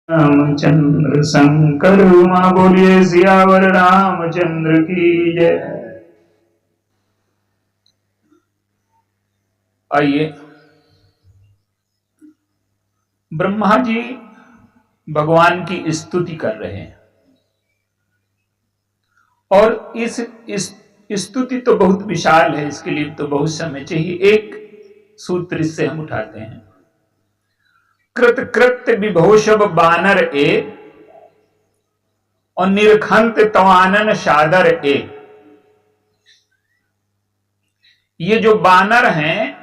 रामचंद्र शंकर मां बोलिए सियावर रामचंद्र की जय। आइए, ब्रह्मा जी भगवान की स्तुति कर रहे हैं और इस स्तुति तो बहुत विशाल है, इसके लिए तो बहुत समय चाहिए। एक सूत्र इससे हम उठाते हैं, कृत कृत्य विभोषव बानर ए और निरखंत तवानन सादर ए। ये जो बानर हैं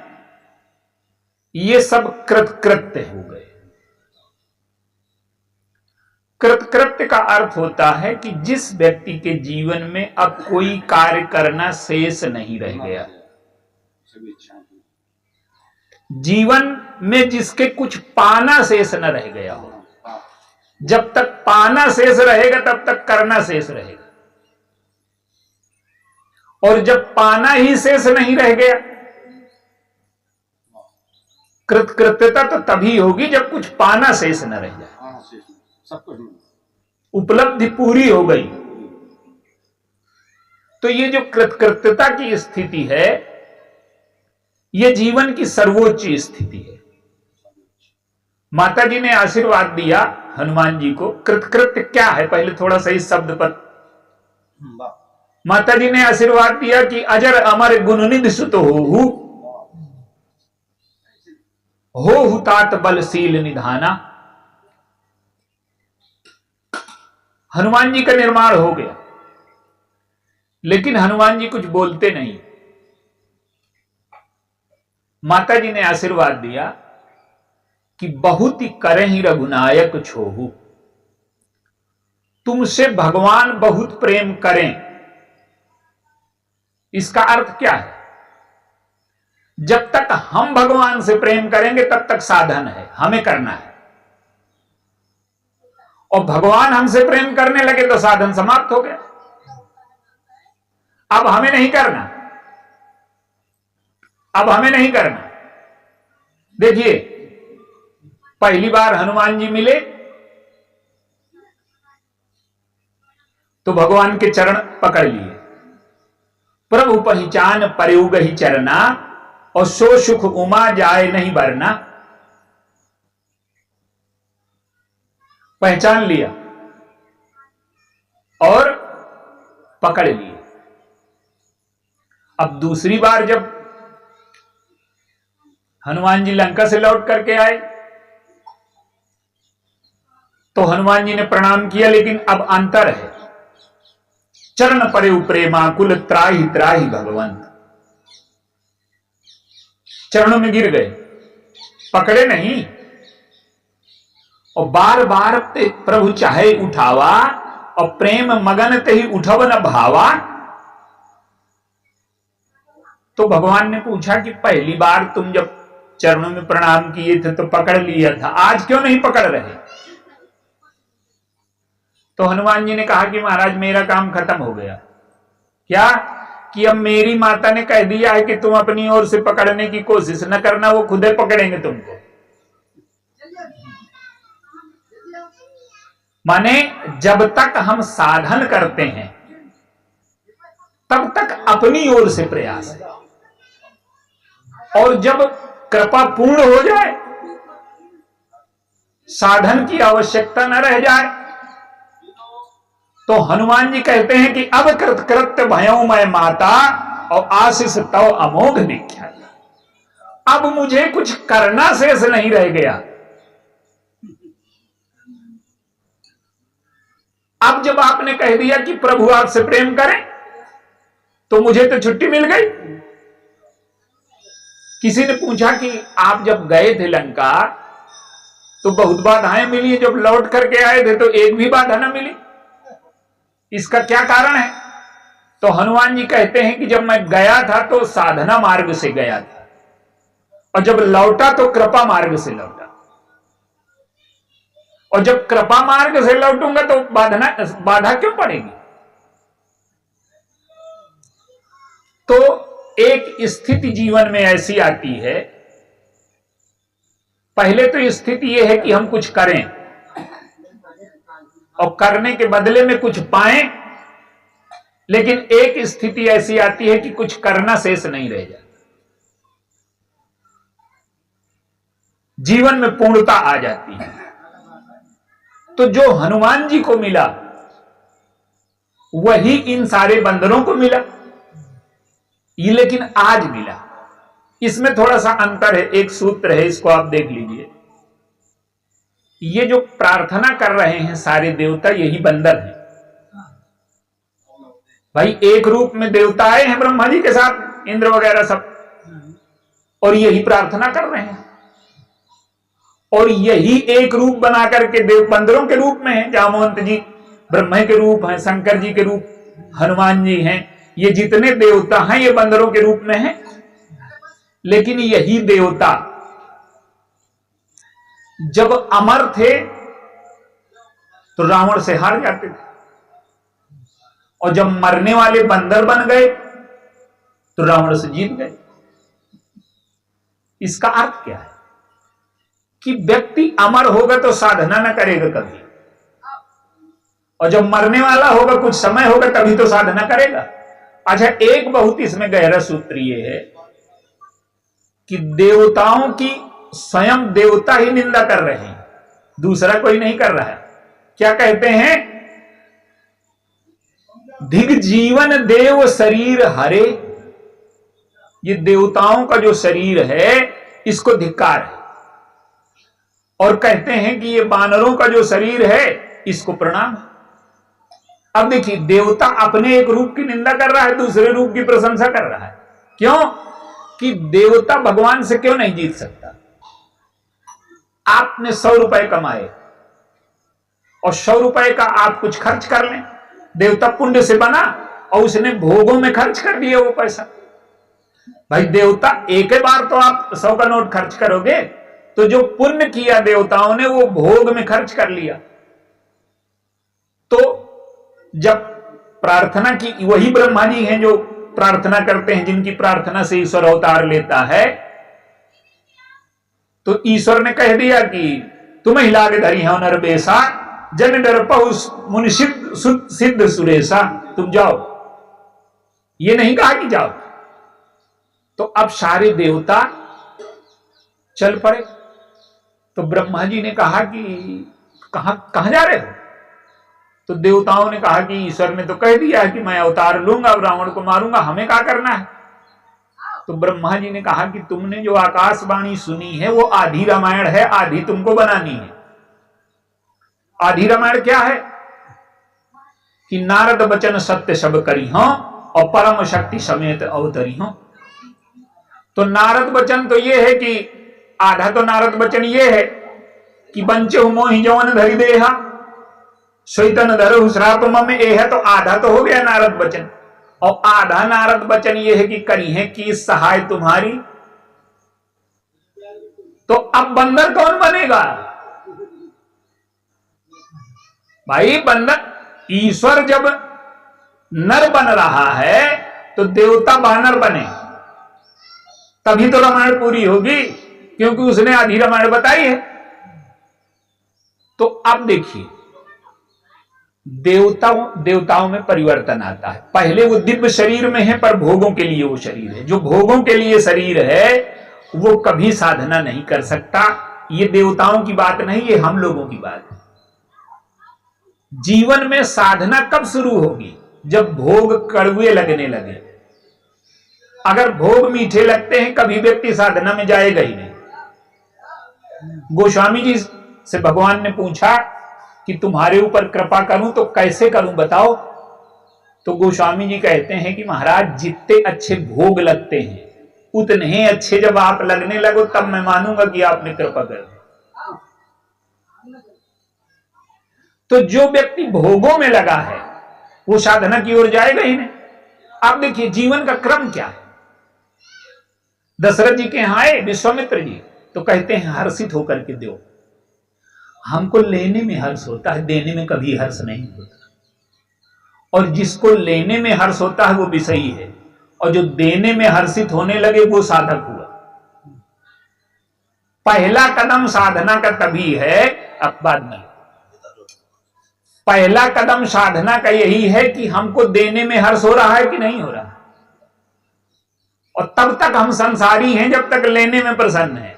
ये सब कृतकृत्य हो गए। कृतकृत्य का अर्थ होता है कि जिस व्यक्ति के जीवन में अब कोई कार्य करना शेष नहीं रह गया, जीवन में जिसके कुछ पाना शेष न रह गया हो। जब तक पाना शेष रहेगा तब तक करना शेष रहेगा, और जब पाना ही शेष नहीं रह गया, कृतकृत्यता तो तभी होगी जब कुछ पाना शेष न रह जाए, उपलब्धि पूरी हो गई। तो ये जो कृतकृत्यता की स्थिति है, ये जीवन की सर्वोच्च स्थिति है। माता जी ने आशीर्वाद दिया हनुमान जी को। कृतकृत्य क्या है, पहले थोड़ा सा इस शब्द पर। माता जी ने आशीर्वाद दिया कि अजर अमर गुणनिधि सुत हो हुतात बलशील निधाना। हनुमान जी का निर्माण हो गया, लेकिन हनुमान जी कुछ बोलते नहीं। माता जी ने आशीर्वाद दिया कि बहुत ही करें ही रघुनायक छोहू, तुमसे भगवान बहुत प्रेम करें। इसका अर्थ क्या है? जब तक हम भगवान से प्रेम करेंगे तब तक साधन है, हमें करना है, और भगवान हमसे प्रेम करने लगे तो साधन समाप्त हो गया। अब हमें नहीं करना, अब हमें नहीं करना। देखिए, पहली बार हनुमान जी मिले तो भगवान के चरण पकड़ लिए, प्रभु पहचान प्रयोग ही चरना, और सो सुख उमा जाए नहीं बरना। पहचान लिया और पकड़ लिए। अब दूसरी बार जब हनुमान जी लंका से लौट करके आए तो हनुमान जी ने प्रणाम किया, लेकिन अब अंतर है। चरण परे प्रेमा कुल त्राही त्राही भगवंत। चरणों में गिर गए, पकड़े नहीं, और बार बार प्रभु चाहे उठावा, और प्रेम मगन ते ही उठव न भावा। तो भगवान ने पूछा कि पहली बार तुम जब चरणों में प्रणाम किए थे तो पकड़ लिया था, आज क्यों नहीं पकड़ रहे? तो हनुमान जी ने कहा कि महाराज मेरा काम खत्म हो गया। क्या? कि अब मेरी माता ने कह दिया है कि तुम अपनी ओर से पकड़ने की कोशिश न करना, वो खुद ही पकड़ेंगे तुमको। माने जब तक हम साधन करते हैं तब तक अपनी ओर से प्रयास है, और जब कृपा पूर्ण हो जाए, साधन की आवश्यकता न रह जाए, तो हनुमान जी कहते हैं कि अब कृतकृत्य भयों मैं माता, और आशीष तव अमोघ विख्यात। अब मुझे कुछ करना शेष नहीं रह गया। अब जब आपने कह दिया कि प्रभु आपसे प्रेम करें, तो मुझे तो छुट्टी मिल गई। किसी ने पूछा कि आप जब गए थे लंका तो बहुत बाधाएं मिली, जब लौट करके आए थे तो एक भी बाधा ना मिली, इसका क्या कारण है? तो हनुमान जी कहते हैं कि जब मैं गया था तो साधना मार्ग से गया था, और जब लौटा तो कृपा मार्ग से लौटा, और जब कृपा मार्ग से लौटूंगा तो बाधा क्यों पड़ेगी? तो एक स्थिति जीवन में ऐसी आती है, पहले तो स्थिति यह है कि हम कुछ करें, और करने के बदले में कुछ पाएं, लेकिन एक स्थिति ऐसी आती है कि कुछ करना शेष नहीं रह जाता, जीवन में पूर्णता आ जाती है। तो जो हनुमान जी को मिला वही इन सारे बंदरों को मिला, ये लेकिन आज मिला। इसमें थोड़ा सा अंतर है, एक सूत्र है, इसको आप देख लीजिए। ये जो प्रार्थना कर रहे हैं सारे देवता, यही बंदर हैं भाई। एक रूप में देवता आए हैं ब्रह्मा जी के साथ, इंद्र वगैरह सब, और यही प्रार्थना कर रहे हैं। और यही एक रूप बना करके देव बंदरों के रूप में है। जामवंत जी ब्रह्मा के रूप हैं, शंकर जी के रूप हनुमान जी हैं, ये जितने देवता हैं ये बंदरों के रूप में हैं। लेकिन यही देवता जब अमर थे तो रावण से हार जाते थे, और जब मरने वाले बंदर बन गए तो रावण से जीत गए। इसका अर्थ क्या है कि व्यक्ति अमर होगा तो साधना न करेगा कभी, और जब मरने वाला होगा, कुछ समय होगा, तभी तो साधना करेगा। अच्छा, एक बहुत इसमें गहरा सूत्र ये है कि देवताओं की स्वयं देवता ही निंदा कर रहे हैं, दूसरा कोई नहीं कर रहा है। क्या कहते हैं? धिग जीवन देव शरीर हरे, ये देवताओं का जो शरीर है इसको धिक्कार है। और कहते हैं कि ये बानरों का जो शरीर है इसको प्रणाम है। अब देखिए, देवता अपने एक रूप की निंदा कर रहा है, दूसरे रूप की प्रशंसा कर रहा है। क्यों? कि देवता भगवान से क्यों नहीं जीत सकता? आपने 100 रुपए कमाए और 100 रुपए का आप कुछ खर्च कर लें, देवता पुण्य से बना और उसने भोगों में खर्च कर दिया वो पैसा। भाई देवता एक ही बार तो आप 100 का नोट खर्च करोगे, तो जो पुण्य किया देवताओं ने वो भोग में खर्च कर लिया। तो जब प्रार्थना की, वही ब्रह्मा जी हैं जो प्रार्थना करते हैं, जिनकी प्रार्थना से ईश्वर अवतार लेता है। तो ईश्वर ने कह दिया कि तुम ही लागे धरी हो नरबेसा, जन डर पहुस मुनि सिद्ध सुरेशा, तुम जाओ। ये नहीं कहा कि जाओ। तो अब सारे देवता चल पड़े। तो ब्रह्मा जी ने कहा कि कहां जा रहे हो? तो देवताओं ने कहा कि ईश्वर ने तो कह दिया कि मैं अवतार लूंगा, अब रावण को मारूंगा, हमें क्या करना है? तो ब्रह्मा जी ने कहा कि तुमने जो आकाशवाणी सुनी है वो आधी रामायण है, आधी तुमको बनानी है। आधी रामायण क्या है? कि नारद बचन सत्य सब करी हो और परम शक्ति समेत अवतरी हो। तो नारद बचन तो ये है कि आधा तो नारद बचन ये है कि बंचे मोहि जवन धरि देहा शैतन धरहु श्राप मम एह, तो आधा तो हो गया नारद बचन। और आधा नारद बचन ये है कि करी है कि सहाय तुम्हारी। तो अब बंदर कौन बनेगा? भाई बंदर, ईश्वर जब नर बन रहा है तो देवता बानर बने, तभी तो रामायण पूरी होगी, क्योंकि उसने आधी रामायण बताई है। तो अब देखिए, देवताओं में परिवर्तन आता है। पहले वो दिव्य शरीर में है, पर भोगों के लिए वो शरीर है। जो भोगों के लिए शरीर है वो कभी साधना नहीं कर सकता। ये देवताओं की बात नहीं, ये हम लोगों की बात है। जीवन में साधना कब शुरू होगी? जब भोग कड़वे लगने लगे। अगर भोग मीठे लगते हैं, कभी व्यक्ति साधना में जाएगा ही नहीं। गोस्वामी जी से भगवान ने पूछा कि तुम्हारे ऊपर कृपा करूं तो कैसे करूं बताओ। तो गोस्वामी जी कहते हैं कि महाराज, जितने अच्छे भोग लगते हैं उतने ही अच्छे जब आप लगने लगो, तब मैं मानूंगा कि आपने कृपा कर दी। तो जो व्यक्ति भोगों में लगा है वो साधना की ओर जाएगा ही नहीं। आप देखिए जीवन का क्रम क्या है। दशरथ जी के यहां आए विश्वामित्र जी, तो कहते हैं हर्षित होकर के दो। हमको लेने में हर्ष होता है, देने में कभी हर्ष नहीं होता। और जिसको लेने में हर्ष होता है वो विषयी है, और जो देने में हर्षित होने लगे वो साधक हुआ। पहला कदम साधना का तभी है, अब बाद में। पहला कदम साधना का यही है कि हमको देने में हर्ष हो रहा है कि नहीं हो रहा, और तब तक हम संसारी हैं जब तक लेने में प्रसन्न है।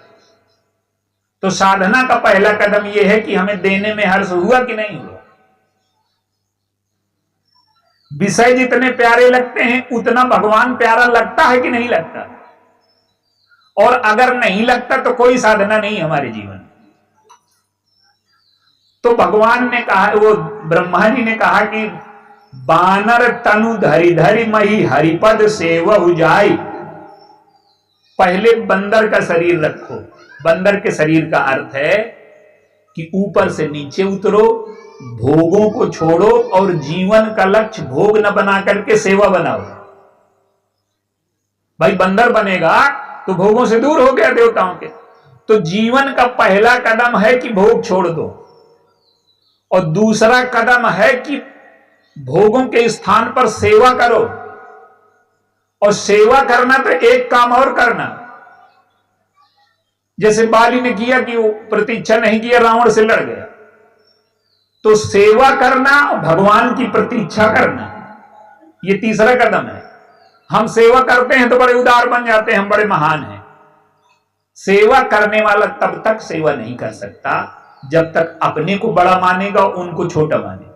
तो साधना का पहला कदम यह है कि हमें देने में हर्ष हुआ कि नहीं हुआ। विषय जितने प्यारे लगते हैं उतना भगवान प्यारा लगता है कि नहीं लगता, और अगर नहीं लगता तो कोई साधना नहीं हमारे जीवन में। तो भगवान ने कहा, वो ब्रह्मा जी ने कहा कि बानर तनु धरि धरि मही हरिपद सेवहु जाई। पहले बंदर का शरीर रखो। बंदर के शरीर का अर्थ है कि ऊपर से नीचे उतरो, भोगों को छोड़ो और जीवन का लक्ष्य भोग न बना करके सेवा बनाओ। भाई बंदर बनेगा तो भोगों से दूर हो गया देवताओं के। तो जीवन का पहला कदम है कि भोग छोड़ दो, और दूसरा कदम है कि भोगों के स्थान पर सेवा करो। और सेवा करना तो एक काम और करना, जैसे बाली ने किया कि वो प्रतीक्षा नहीं किया, रावण से लड़ गया। तो सेवा करना, भगवान की प्रतीक्षा करना, ये तीसरा कदम है। हम सेवा करते हैं तो बड़े उदार बन जाते हैं, हम बड़े महान हैं। सेवा करने वाला तब तक सेवा नहीं कर सकता जब तक अपने को बड़ा मानेगा, उनको छोटा मानेगा।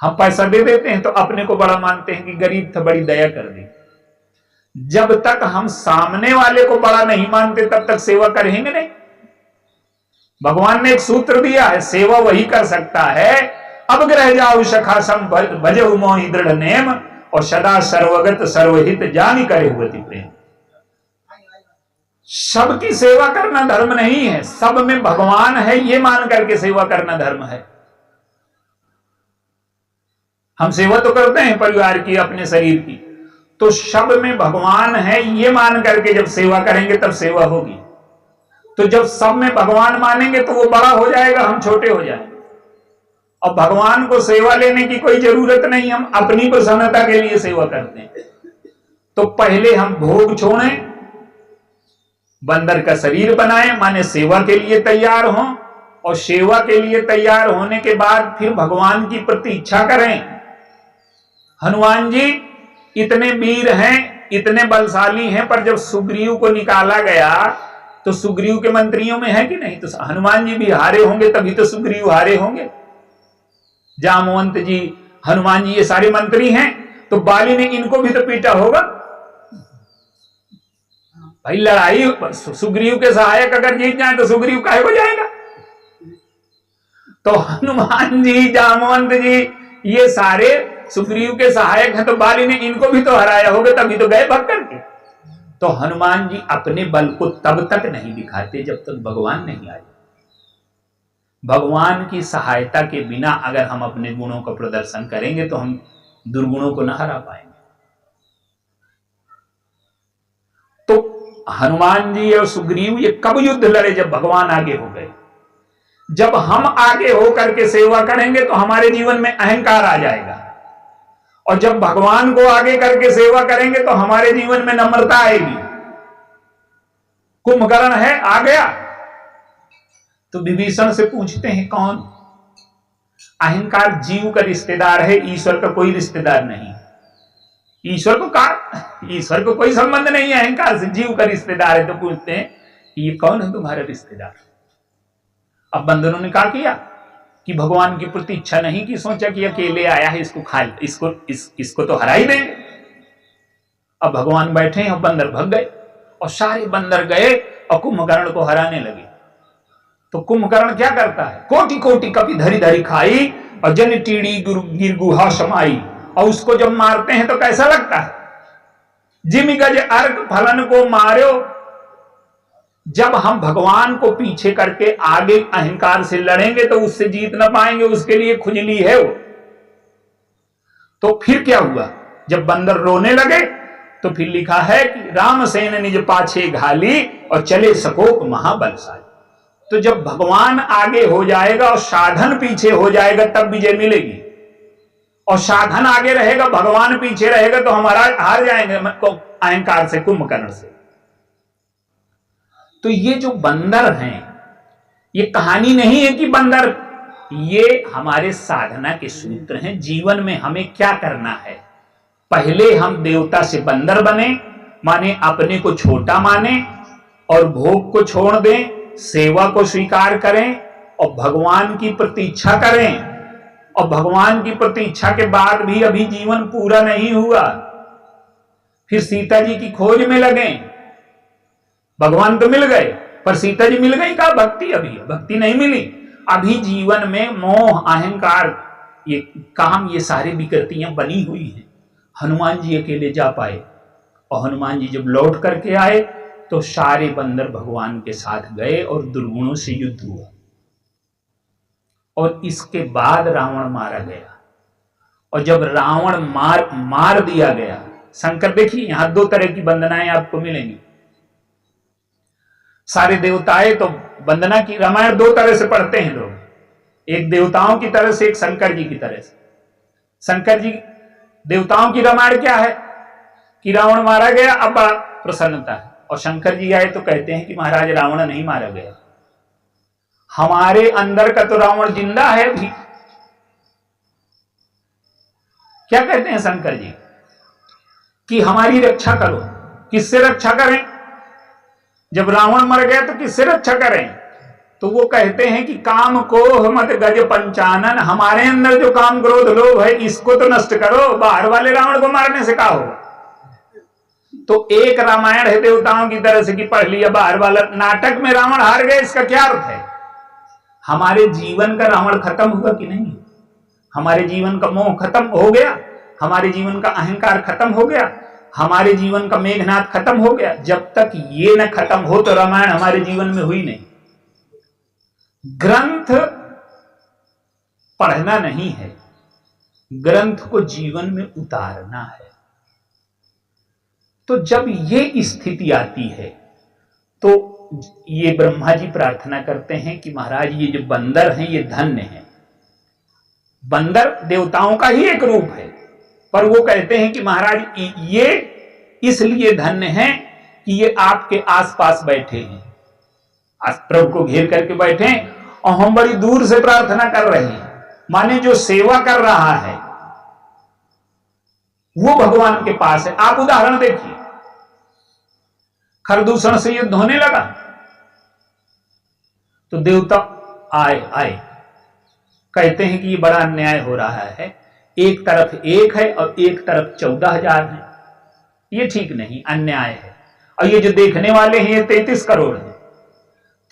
हम पैसा दे देते हैं तो अपने को बड़ा मानते हैं कि गरीब था, बड़ी दया कर दी। जब तक हम सामने वाले को बड़ा नहीं मानते तब तक सेवा करेंगे नहीं। भगवान ने एक सूत्र दिया है, सेवा वही कर सकता है अब ग्रह जाऊ सखा सम भजहु मोहि दृढ़ नेम, और सदा सर्वगत सर्वहित जानी करे हुवति प्रेम। सबकी सेवा करना धर्म नहीं है, सब में भगवान है ये मान करके सेवा करना धर्म है। हम सेवा तो करते हैं परिवार की, अपने शरीर की, तो सब में भगवान है ये मान करके जब सेवा करेंगे तब सेवा होगी। तो जब सब में भगवान मानेंगे तो वो बड़ा हो जाएगा, हम छोटे हो जाएंगे। और भगवान को सेवा लेने की कोई जरूरत नहीं, हम अपनी प्रसन्नता के लिए सेवा करते हैं। तो पहले हम भोग छोड़ें, बंदर का शरीर बनाएं, माने सेवा के लिए तैयार हों, और सेवा के लिए तैयार होने के बाद फिर भगवान की प्रतीक्षा करें। हनुमान जी इतने वीर हैं, इतने बलशाली हैं, पर जब सुग्रीव को निकाला गया तो सुग्रीव के मंत्रियों में है कि नहीं? तो हनुमान जी भी हारे होंगे, तभी तो सुग्रीव हारे होंगे। जामवंत जी, हनुमान जी, ये सारे मंत्री हैं, तो बाली ने इनको भी तो पीटा होगा। भाई लड़ाई, सुग्रीव के सहायक अगर जीत जाए तो सुग्रीव काहे को जाएगा? तो हनुमान जी, जामवंत जी, ये सारे सुग्रीव के सहायक हैं, तो बाली ने इनको भी तो हराया होगा, तभी तो गए भाग करके। तो हनुमान जी अपने बल को तब तक नहीं दिखाते जब तक भगवान नहीं आए। भगवान की सहायता के बिना अगर हम अपने गुणों का प्रदर्शन करेंगे तो हम दुर्गुणों को न हरा पाएंगे। तो हनुमान जी और सुग्रीव ये कब युद्ध लड़े? जब भगवान आगे हो गए। जब हम आगे होकर के सेवा करेंगे तो हमारे जीवन में अहंकार आ जाएगा, और जब भगवान को आगे करके सेवा करेंगे तो हमारे जीवन में नम्रता आएगी। कुंभकर्ण है, आ गया तो विभीषण से पूछते हैं कौन? अहंकार जीव का रिश्तेदार है, ईश्वर का कोई रिश्तेदार नहीं। ईश्वर को कोई संबंध नहीं है अहंकार से, जीव का रिश्तेदार है। तो पूछते हैं ये कौन है तुम्हारा रिश्तेदार? अब बंदरों ने क्या किया कि भगवान की प्रतीक्षा नहीं की, सोचा कि अकेले आया है, इसको खा, इसको तो हरा ही देंगे। अब भगवान बैठे हैं और बंदर भग गए, और सारे बंदर गए और कुंभकर्ण को हराने लगे। तो कुंभकर्ण क्या करता है? कोटि कोटि कपि धरि धरि खाई, और जन टीड़ी गिर गुहा समाई। और उसको जब मारते हैं तो कैसा लगता है? जिमि गज अर्क फलन को मारो। जब हम भगवान को पीछे करके आगे अहंकार से लड़ेंगे तो उससे जीत ना पाएंगे, उसके लिए खुजली है वो। तो फिर क्या हुआ? जब बंदर रोने लगे तो फिर लिखा है कि रामसेन निज पाछे घाली, और चले सकोप महाबलशाली। तो जब भगवान आगे हो जाएगा और साधन पीछे हो जाएगा तब विजय मिलेगी, और साधन आगे रहेगा, भगवान पीछे रहेगा तो हमारा हार जाएंगे अहंकार से, कुंभकर्ण से। तो ये जो बंदर हैं, ये कहानी नहीं है कि बंदर ये हमारे साधना के सूत्र हैं। जीवन में हमें क्या करना है, पहले हम देवता से बंदर बने, माने अपने को छोटा माने और भोग को छोड़ दें, सेवा को स्वीकार करें और भगवान की प्रतीक्षा करें। और भगवान की प्रतीक्षा के बाद भी अभी जीवन पूरा नहीं हुआ, फिर सीता जी की खोज में लगे। भगवान तो मिल गए पर सीता जी मिल गई, कहा भक्ति अभी भक्ति नहीं मिली। अभी जीवन में मोह, अहंकार, ये काम, ये सारी विकृतियां बनी हुई हैं। हनुमान जी अकेले जा पाए और हनुमान जी जब लौट करके आए तो सारे बंदर भगवान के साथ गए और दुर्गुणों से युद्ध हुआ। और इसके बाद रावण मारा गया। और जब रावण मार दिया गया, शंकर देखिए यहां दो तरह की वंदनाएं आपको मिलेंगी। सारे देवताएं तो वंदना की रामायण दो तरह से पढ़ते हैं लोग, एक देवताओं की तरह से, एक शंकर जी की तरह से। शंकर जी देवताओं की रामायण क्या है कि रावण मारा गया, अब बड़ा प्रसन्नता है। और शंकर जी आए तो कहते हैं कि महाराज रावण नहीं मारा गया, हमारे अंदर का तो रावण जिंदा है भी। क्या कहते हैं शंकर जी कि हमारी रक्षा करो। किससे रक्षा करें? जब रावण मर गया तो किससे रक्षा करें? तो वो कहते हैं कि काम को मत गज पंचानन, हमारे अंदर जो काम क्रोध लोभ है इसको तो नष्ट करो, बाहर वाले रावण को मारने से क्या होगा। तो एक रामायण है देवताओं की तरह से कि पढ़ लिया, बाहर वाला नाटक में रावण हार गए, इसका क्या अर्थ है? हमारे जीवन का रावण खत्म हुआ कि नहीं? हमारे जीवन का मोह खत्म हो गया, हमारे जीवन का अहंकार खत्म हो गया, हमारे जीवन का मेघनाद खत्म हो गया। जब तक ये न खत्म हो तो रामायण हमारे जीवन में हुई नहीं। ग्रंथ पढ़ना नहीं है, ग्रंथ को जीवन में उतारना है। तो जब ये स्थिति आती है तो ये ब्रह्मा जी प्रार्थना करते हैं कि महाराज ये जो बंदर हैं ये धन्य हैं। बंदर देवताओं का ही एक रूप है, पर वो कहते हैं कि महाराज ये इसलिए धन्य हैं कि ये आपके आसपास बैठे हैं, प्रभु को घेर करके बैठे हैं और हम बड़ी दूर से प्रार्थना कर रहे हैं। माने जो सेवा कर रहा है वो भगवान के पास है। आप उदाहरण देखिए, खरदूषण से युद्ध होने लगा तो देवता आए कहते हैं कि ये बड़ा अन्याय हो रहा है, एक तरफ एक है और एक तरफ 14,000 है, ये ठीक नहीं, अन्याय है। और ये जो देखने वाले हैं ये 33 करोड़ है,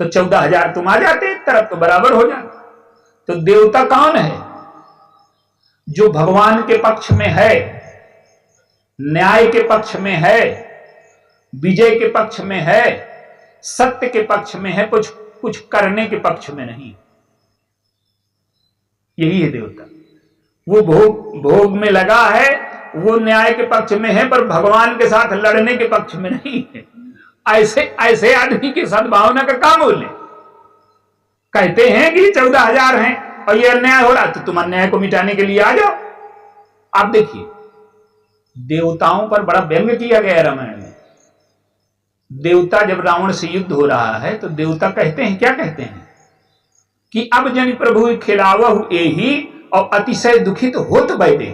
तो 14,000 तुम आ जाते एक तरफ तो बराबर हो जाते। तो देवता कौन है? जो भगवान के पक्ष में है, न्याय के पक्ष में है, विजय के पक्ष में है, सत्य के पक्ष में है, कुछ करने के पक्ष में नहीं। यही है देवता। वो भोग में लगा है, वो न्याय के पक्ष में है, पर भगवान के साथ लड़ने के पक्ष में नहीं है। ऐसे आदमी की सद्भावना का काम बोले। कहते हैं कि 14,000 हैं और ये अन्याय हो रहा, तो तुम अन्याय को मिटाने के लिए आ जाओ। आप देखिए देवताओं पर बड़ा व्यंग किया गया रामायण में। देवता जब रावण से युद्ध हो रहा है तो देवता कहते हैं, क्या कहते हैं कि अब जन प्रभु खिलावहु एही और अतिशय दुखित होत बैठे।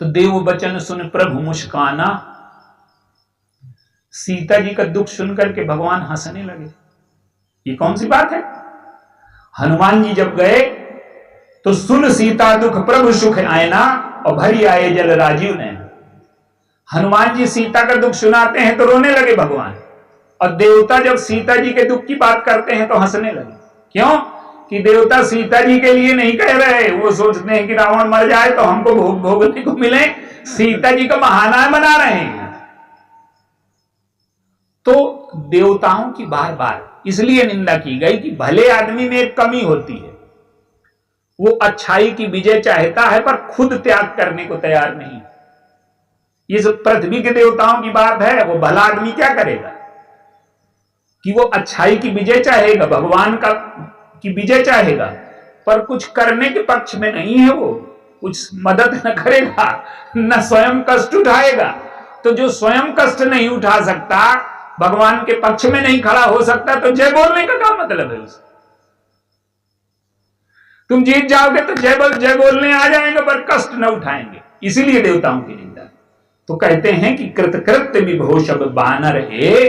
तो देव वचन सुन प्रभु मुस्काना। सीता जी का दुख सुनकर के भगवान हंसने लगे। ये कौन सी बात है? हनुमान जी जब गए तो सुन सीता दुख प्रभु सुख आयना और भरी आए जल राजीव ने। हनुमान जी सीता का दुख सुनाते हैं तो रोने लगे भगवान, और देवता जब सीता जी के दुख की बात करते हैं तो हंसने लगे। क्यों? कि देवता सीता जी के लिए नहीं कह रहे, वो सोचते हैं कि रावण मर जाए तो हमको भोग भोगने को मिले, सीता जी का बहाना मना रहे हैं। तो देवताओं की बार बार इसलिए निंदा की गई कि भले आदमी में एक कमी होती है, वो अच्छाई की विजय चाहता है पर खुद त्याग करने को तैयार नहीं। ये सब पृथ्वी के देवताओं की बात है। वो भला आदमी क्या करेगा कि वो अच्छाई की विजय चाहेगा, भगवान का की विजय चाहेगा, पर कुछ करने के पक्ष में नहीं है। वो कुछ मदद न करेगा, न स्वयं कष्ट उठाएगा। तो जो स्वयं कष्ट नहीं उठा सकता, भगवान के पक्ष में नहीं खड़ा हो सकता, तो जय बोलने का क्या मतलब है उसका? तुम जीत जाओगे तो जय बोलने आ जाएंगे पर कष्ट न उठाएंगे, इसीलिए देवताओं की निंदा। तो कहते हैं कि कृतकृत्य विभो शब बानर है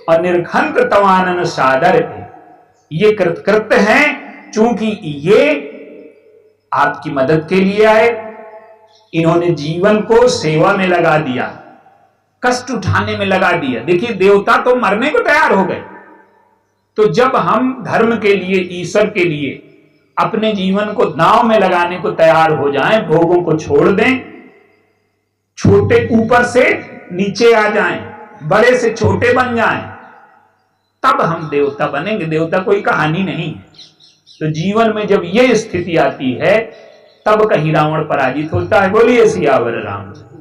और निर्खंत तवानन सादर है। ये कृतकृत्य हैं चूंकि ये आपकी मदद के लिए आए, इन्होंने जीवन को सेवा में लगा दिया, कष्ट उठाने में लगा दिया। देखिए देवता तो मरने को तैयार हो गए, तो जब हम धर्म के लिए, ईश्वर के लिए अपने जीवन को दांव में लगाने को तैयार हो जाएं, भोगों को छोड़ दें, छोटे ऊपर से नीचे आ जाएं, बड़े से छोटे बन जाएं, तब हम देवता बनेंगे। देवता कोई कहानी नहीं है। तो जीवन में जब ये स्थिति आती है तब कहीं रावण पराजित होता है। बोलिए सियावर रामचंद्र।